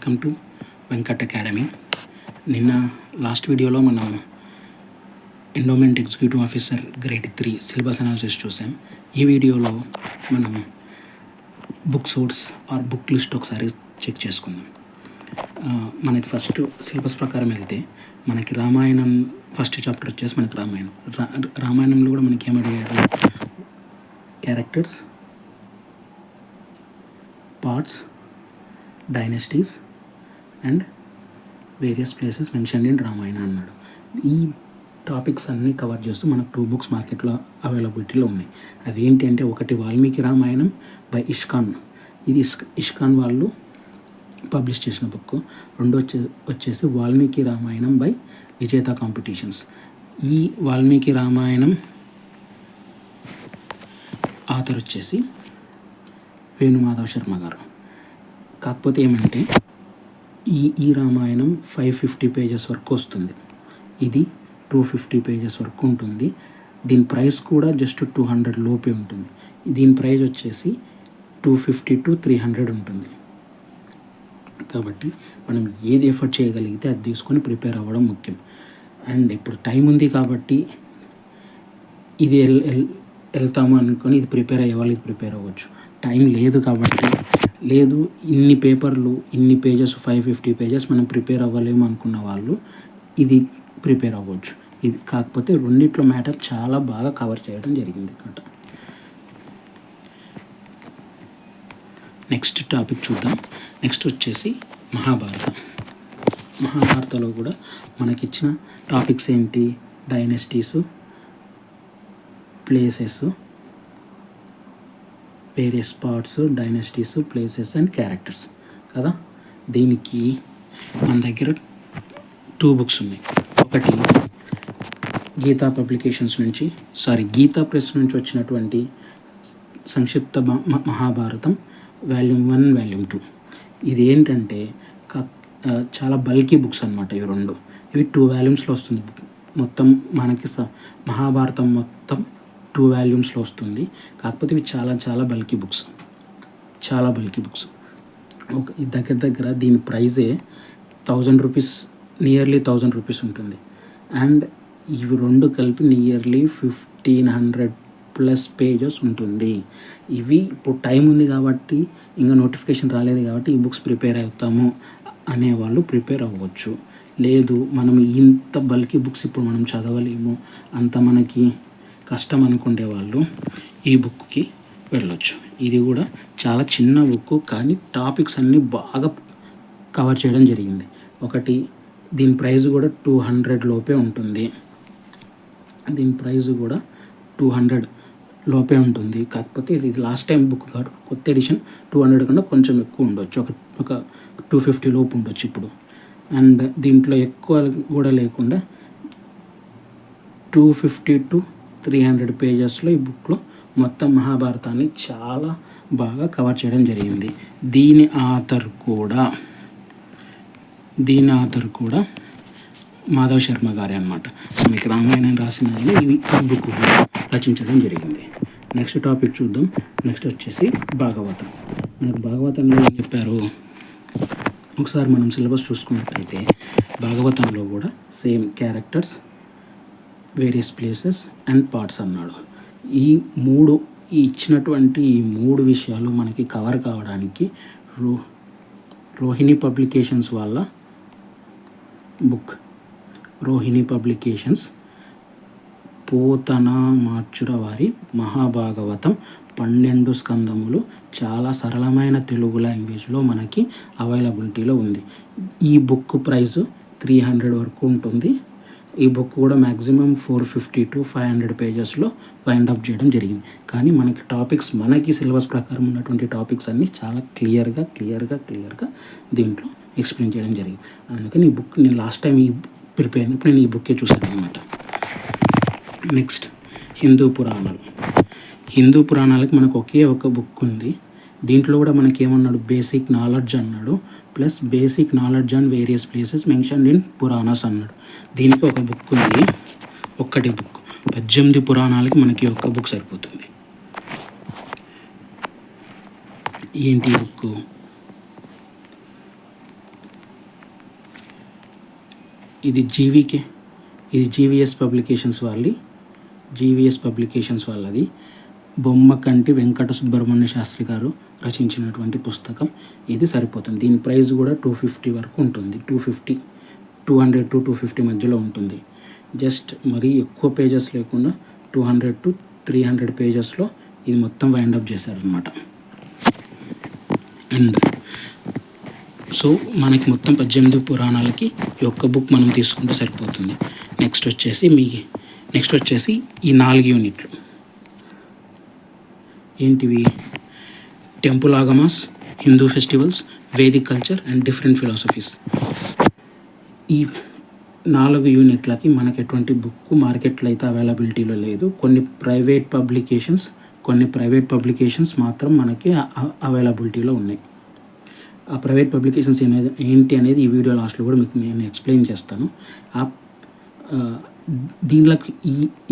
Welcome to Venkat academy. నిన్న last వీడియోలో మనం endowment executive officer grade 3 syllabus analysis చూసాం. ఈ వీడియోలో మనం book source or book list ఒకసారి చెక్ చేసుకుందాం. మనకి ఫస్ట్ సిలబస్ ప్రకారం వెళ్తే మనకి రామాయణం ఫస్ట్ చాప్టర్ వచ్చేసి మనకి రామాయణంలో కూడా మనకి ఏమడిగాడు, characters, parts, dynasties and various places mention in Ramayana అన్నాడు. ఈ టాపిక్స్ అన్నీ కవర్ చేస్తూ మనకు 2 బుక్స్ మార్కెట్లో అవైలబిలిటీలో ఉన్నాయి. అవి ఏంటి అంటే, ఒకటి వాల్మీకి రామాయణం బై ఇష్కాన్, ఇది ఇష్కాన్ వాళ్ళు పబ్లిష్ చేసిన బుక్. రెండు వచ్చేసి వాల్మీకి రామాయణం బై విజేత కాంపిటీషన్స్. ఈ వాల్మీకి రామాయణం ఆథర్ వచ్చేసి వేణుమాధవ్ శర్మ గారు. కాకపోతే ఏమంటే ఈ రామాయణం 550 పేజెస్ వరకు వస్తుంది, ఇది 250 పేజెస్ వరకు ఉంటుంది. దీని ప్రైస్ కూడా జస్ట్ 200 లోపే ఉంటుంది. దీని ప్రైస్ వచ్చేసి 250 to 300 ఉంటుంది. కాబట్టి మనం ఏది ఎఫర్ట్ చేయగలిగితే అది తీసుకొని ప్రిపేర్ అవ్వడం ముఖ్యం. అండ్ ఇప్పుడు టైం ఉంది కాబట్టి ఇది వెళ్తాము అనుకొని ఇది ప్రిపేర్ అయ్యే వాళ్ళు ఇది ప్రిపేర్ అవ్వచ్చు. టైం లేదు కాబట్టి ఇన్ని పేపర్లు ఇన్ని పేజెస్ 550 పేజెస్ మనం ప్రిపేర్ అవ్వలేము అనుకున్న వాళ్ళు ఇది ప్రిపేర్ అవ్వచ్చు. ఇది కాకపోతే రెండిట్లో మ్యాటర్ చాలా బాగా కవర్ చేయడం జరిగింది అన్నమాట. నెక్స్ట్ టాపిక్ చూద్దాం. నెక్స్ట్ వచ్చేసి మహాభారతంలో కూడా మనకిచ్చిన టాపిక్స్ ఏంటి, dynasties, places, various parts, dynasties, places and characters కదా. దీనికి మన దగ్గర 2 బుక్స్ ఉన్నాయి. ఒకటి గీతా ప్రెస్ నుంచి వచ్చినటువంటి సంక్షిప్త మహాభారతం వాల్యూమ్ 1, వాల్యూమ్ 2. ఇది ఏంటంటే చాలా బల్కీ బుక్స్ అన్నమాట. ఇవి 2 వాల్యూమ్స్లో వస్తుంది. మొత్తం మనకి మహాభారతం మొత్తం 2 వాల్యూమ్స్లో వస్తుంది. కాకపోతే ఇవి చాలా బల్కీ బుక్స్. దగ్గర దీని ప్రైజే 1000 రూపీస్, నియర్లీ 1000 రూపీస్ ఉంటుంది. అండ్ ఇవి 2 కలిపి నియర్లీ 1500+ పేజెస్ ఉంటుంది. ఇవి ఇప్పుడు టైం ఉంది కాబట్టి, ఇంకా నోటిఫికేషన్ రాలేదు కాబట్టి ఈ బుక్స్ ప్రిపేర్ అవుతాము అనేవాళ్ళు ప్రిపేర్ అవ్వచ్చు. లేదు మనం ఇంత బల్కీ బుక్స్ ఇప్పుడు మనం చదవలేము, అంత మనకి కష్టం అనుకునే వాళ్ళు ఈ బుక్కి వెళ్ళొచ్చు. ఇది కూడా చాలా చిన్న బుక్, కానీ టాపిక్స్ అన్నీ బాగా కవర్ చేయడం జరిగింది. ఒకటి దీని ప్రైస్ కూడా 200 లోపే ఉంటుంది. కాకపోతే ఇది లాస్ట్ టైం బుక్ కాదు, కొత్త ఎడిషన్. 200 కన్నా కొంచెం ఎక్కువ ఉండొచ్చు, ఒక 250 లోపు ఉండొచ్చు ఇప్పుడు. అండ్ దీంట్లో ఎక్కువ కూడా లేకుండా 250 to 300 పేజెస్లో ఈ బుక్లో మొత్తం మహాభారతాన్ని చాలా బాగా కవర్ చేయడం జరిగింది. దీని ఆథర్ కూడా మాధవ్ శర్మ గారే అన్నమాట. మీకు రామాయణం రాసిన ఈ బుక్ రచించడం జరిగింది. నెక్స్ట్ టాపిక్ చూద్దాం. నెక్స్ట్ వచ్చేసి భాగవతం. మనకు భాగవతంలో ఏం చెప్పారు, ఒకసారి మనం సిలబస్ చూసుకున్నట్టయితే భాగవతంలో కూడా same characters, various places and parts అన్నాడు. ఇచ్చినటువంటి ఈ 3 విషయాలు మనకి కవర్ కావడానికి రోహిణి పబ్లికేషన్స్ వాళ్ళ బుక్, రోహిణి పబ్లికేషన్స్ పోతన మార్చుర వారి మహాభాగవతం 12 స్కందములు చాలా సరళమైన తెలుగు లాంగ్వేజ్లో మనకి అవైలబిలిటీలో ఉంది. ఈ బుక్ ప్రైస్ 300 వరకు ఉంటుంది. ఈ బుక్ కూడా మ్యాక్సిమం 450 to 500 పేజెస్లో వైండ్ అప్ చేయడం జరిగింది. కానీ మనకి సిలబస్ ప్రకారం ఉన్నటువంటి టాపిక్స్ అన్నీ చాలా క్లియర్గా దీంట్లో ఎక్స్ప్లెయిన్ చేయడం జరిగింది. అందుకని ఈ బుక్ నేను లాస్ట్ టైం ప్రిపేర్ అయినప్పుడు నేను ఈ బుక్కే చూసాను అనమాట. నెక్స్ట్ హిందూ పురాణాలకు మనకు ఒకే ఒక బుక్ ఉంది. దీంట్లో కూడా మనకి ఏమన్నాడు, బేసిక్ నాలెడ్జ్ అన్నాడు, plus basic knowledge and various places mention in Puranas అన్నాడు. దీనికి ఒక బుక్ ఉంది, ఒక్కటి బుక్. 18 పురాణాలకి మనకి ఒక్క బుక్ సరిపోతుంది. ఏంటి బుక్, ఇది జీవీకే, ఇది జీవీఎస్ పబ్లికేషన్స్ వాళ్ళది. బొమ్మకంటి వెంకట సుబ్రహ్మణ్య శాస్త్రి గారు రచించినటువంటి పుస్తకం. ఇది సరిపోతుంది. దీని ప్రైస్ కూడా 250 వరకు ఉంటుంది. 200 to 250 మధ్యలో ఉంటుంది. జస్ట్ మరీ ఎక్కువ పేజెస్ లేకుండా 200 to 300 పేజెస్లో ఇది మొత్తం వైండప్ చేశారనమాట. అండ్ సో మనకి మొత్తం 18 పురాణాలకి ఈ ఒక్క బుక్ మనం తీసుకుంటే సరిపోతుంది. నెక్స్ట్ వచ్చేసి ఈ 4 యూనిట్లు ఏంటివి? Temple Agamas, Hindu festivals, Vedic culture and different philosophies. ఈ 4 యూనిట్లకి మనకు ఎటువంటి బుక్ మార్కెట్లో అయితే అవైలబిలిటీలో లేదు. కొన్ని ప్రైవేట్ పబ్లికేషన్స్ మాత్రం మనకి అవైలబిలిటీలో ఉన్నాయి. ఆ ప్రైవేట్ పబ్లికేషన్స్ ఏంటి అనేది ఈ వీడియో లాస్ట్లో కూడా మీకు నేను ఎక్స్ప్లెయిన్ చేస్తాను. దీనిలోకి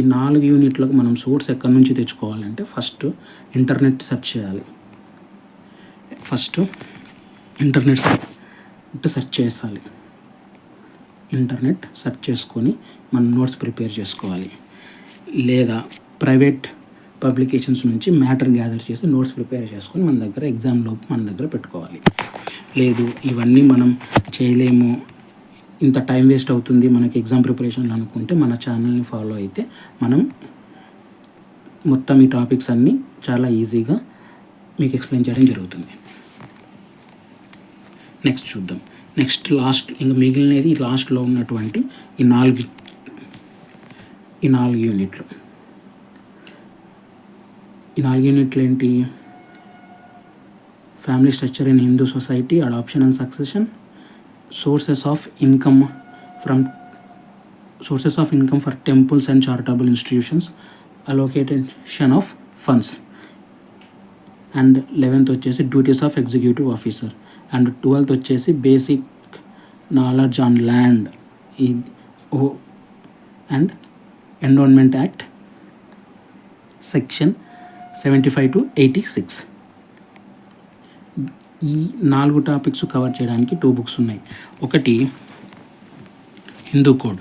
ఈ 4 యూనిట్లకు మనం సోర్స్ ఎక్కడి నుంచి తెచ్చుకోవాలంటే ఫస్ట్ ఇంటర్నెట్ సెర్చ్ చేయాలి. ఇంటర్నెట్ సెర్చ్ చేసుకొని మనం నోట్స్ ప్రిపేర్ చేసుకోవాలి. లేదా ప్రైవేట్ పబ్లికేషన్స్ నుంచి మ్యాటర్ గ్యాదర్ చేసి నోట్స్ ప్రిపేర్ చేసుకొని మన దగ్గర ఎగ్జామ్ లోపు మన దగ్గర పెట్టుకోవాలి. లేదు ఇవన్నీ మనం చేయలేము, ఇంత టైం వేస్ట్ అవుతుంది మనకి ఎగ్జామ్ ప్రిపరేషన్లో అనుకుంటే మన ఛానల్ని ఫాలో అయితే మనం మొత్తం ఈ టాపిక్స్ అన్నీ చాలా ఈజీగా మీకు ఎక్స్ప్లెయిన్ చేయడం జరుగుతుంది. నెక్స్ట్ చూద్దాం. లాస్ట్ ఇంకా మిగిలినది లాస్ట్లో ఉన్నటువంటి ఈ 4 యూనిట్లు. ఈ 4 యూనిట్లు ఏంటి? Family structure in Hindu society, adoption and succession, sources of income for temples and charitable institutions, allocation of funds, and 11th వచ్చేసి duties of executive officer, and 12th వచ్చేసి basic knowledge on land and Endowment Act section 75 to 86. ఈ 4 topics cover చేయడానికి 2 books ఉన్నాయి. ఒకటి Hindu code,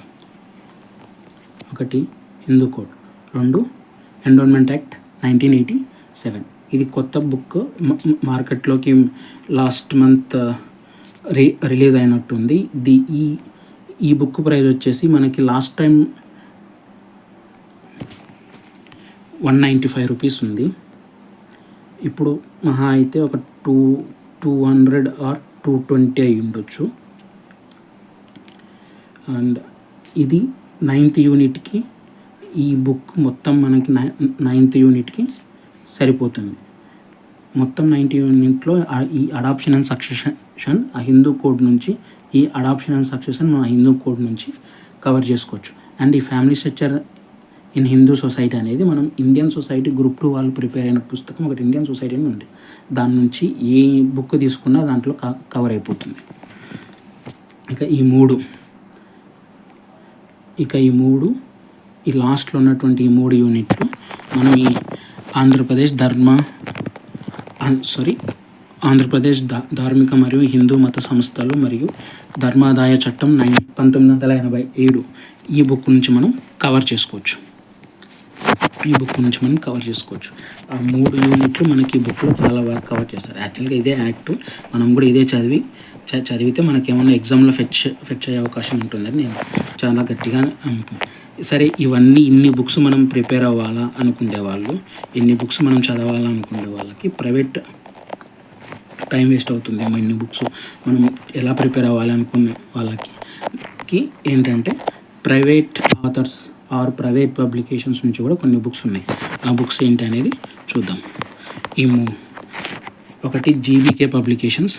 2 endowment act 1987. ఇది కొత్త book, మార్కెట్లోకి last month release అయినట్టుంది. ఈ బుక్ ప్రైస్ వచ్చేసి మనకి లాస్ట్ టైం 195 రూపీస్ ఉంది. ఇప్పుడు మహా అయితే ఒక 200 or 220 అయి ఉండొచ్చు. అండ్ ఇది 9th యూనిట్కి ఈ బుక్ మొత్తం మనకి 9th యూనిట్కి సరిపోతుంది. మొత్తం 9th యూనిట్లో ఈ అడాప్షన్ అండ్ సక్సెషన్ ఆ హిందూ కోడ్ నుంచి కవర్ చేసుకోవచ్చు. అండ్ ఈ family structure in Hindu society అనేది మనం ఇండియన్ సొసైటీ గ్రూప్ 2 వాళ్ళు ప్రిపేర్ అయిన పుస్తకం ఒకటి ఇండియన్ సొసైటీ అని ఉంది. దాని నుంచి ఏ బుక్ తీసుకున్నా దాంట్లో కవర్ అయిపోతుంది. ఇక ఈ మూడు ఈ లాస్ట్లో ఉన్నటువంటి ఈ 3 యూనిట్లు మనం ఈ ఆంధ్రప్రదేశ్ ధార్మిక మరియు హిందూ మత సంస్థలు మరియు ధర్మాదాయ చట్టం 1987 ఈ బుక్ నుంచి మనం కవర్ చేసుకోవచ్చు. ఆ 3 యూనిట్లు మనకి ఈ బుక్లో చాలా బాగా కవర్ చేస్తారు. యాక్చువల్గా ఇదే యాక్ట్, మనం కూడా ఇదే చదివితే మనకేమన్నా ఎగ్జామ్లో ఫెచ్ అయ్యే అవకాశం ఉంటుందని నేను చాలా గట్టిగా అనుకుంటున్నాను. సరే, ఇన్ని బుక్స్ మనం ప్రిపేర్ అవ్వాలా అనుకునే వాళ్ళు, ఇన్ని బుక్స్ మనం చదవాలా అనుకునే వాళ్ళకి ప్రైవేట్ టైం వేస్ట్ అవుతుందేమో. ఇన్ని బుక్స్ మనం ఎలా ప్రిపేర్ అవ్వాలి అనుకునే వాళ్ళకి ఏంటంటే private authors or private publications నుంచి కూడా కొన్ని బుక్స్ ఉన్నాయి. ఆ బుక్స్ ఏంటి అనేది చూద్దాం. ఒకటి జీబీకే పబ్లికేషన్స్,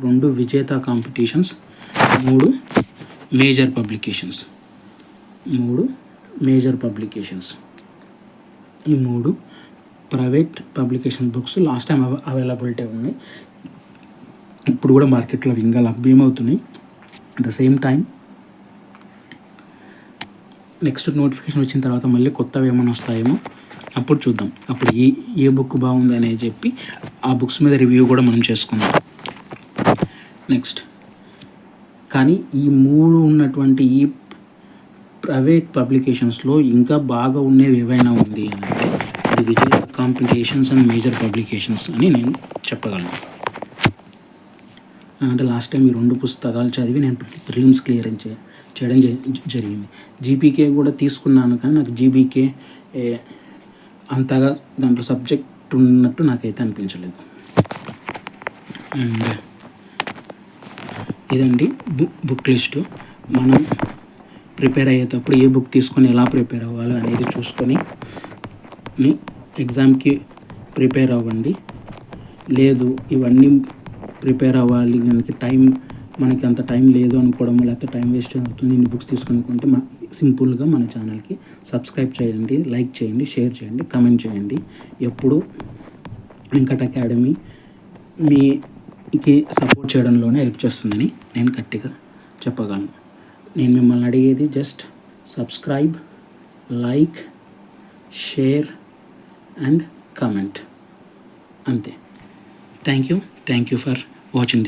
2 విజేత కాంపిటీషన్స్, 3 మేజర్ పబ్లికేషన్స్. ఈ 3 private publication books last time availability ఉన్నాయి. ఇప్పుడు కూడా మార్కెట్లో ఇంకా లభ్యమవుతున్నాయి. At the same time next notification వచ్చిన తర్వాత మళ్ళీ కొత్తవి ఏమైనా వస్తాయేమో అప్పుడు చూద్దాం. అప్పుడు ఏ బుక్ బాగుంది అనేది చెప్పి ఆ బుక్స్ మీద రివ్యూ కూడా మనం చేసుకుందాం. నెక్స్ట్ కానీ ఈ 3 ఉన్నటువంటి ఈ ప్రైవేట్ పబ్లికేషన్స్లో ఇంకా బాగా ఉండేవి ఏవైనా ఉంది అంటే అది విజయ కాంపిటీషన్స్ అండ్ మేజర్ పబ్లికేషన్స్ అని నేను చెప్పగలను. అంటే లాస్ట్ టైం ఈ 2 పుస్తకాలు చదివి నేను ప్రిలిమ్స్ క్లియర్ చేయడం జరిగింది. జీపీకే కూడా తీసుకున్నాను కానీ నాకు జీబీకే అంతగా దాంట్లో సబ్జెక్ట్ ఉన్నట్టు నాకైతే అనిపించలేదు. అండ్ ఇదండి బుక్ లిస్టు. మనం ప్రిపేర్ అయ్యేటప్పుడు ఏ బుక్ తీసుకొని ఎలా ప్రిపేర్ అవ్వాలి అనేది చూసుకొని ఎగ్జామ్కి ప్రిపేర్ అవ్వండి. లేదు ఇవన్నీ ప్రిపేర్ అవ్వాలి మనకి అంత టైం లేదు అనుకోవడం, లేకపోతే టైం వేస్ట్ అవుతుంది ఇన్ని బుక్స్ తీసుకుంటే సింపుల్గా మన ఛానల్కి సబ్స్క్రైబ్ చేయండి, లైక్ చేయండి, షేర్ చేయండి, కమెంట్ చేయండి. ఎప్పుడు వెంకట్ అకాడమీ మీకి సపోర్ట్ చేయడంలోనే హెల్ప్ చేస్తుందని నేను గట్టిగా చెప్పగలను. నేను మిమ్మల్ని అడిగేది just subscribe, like, share and comment అంతే. Thank you for watching this.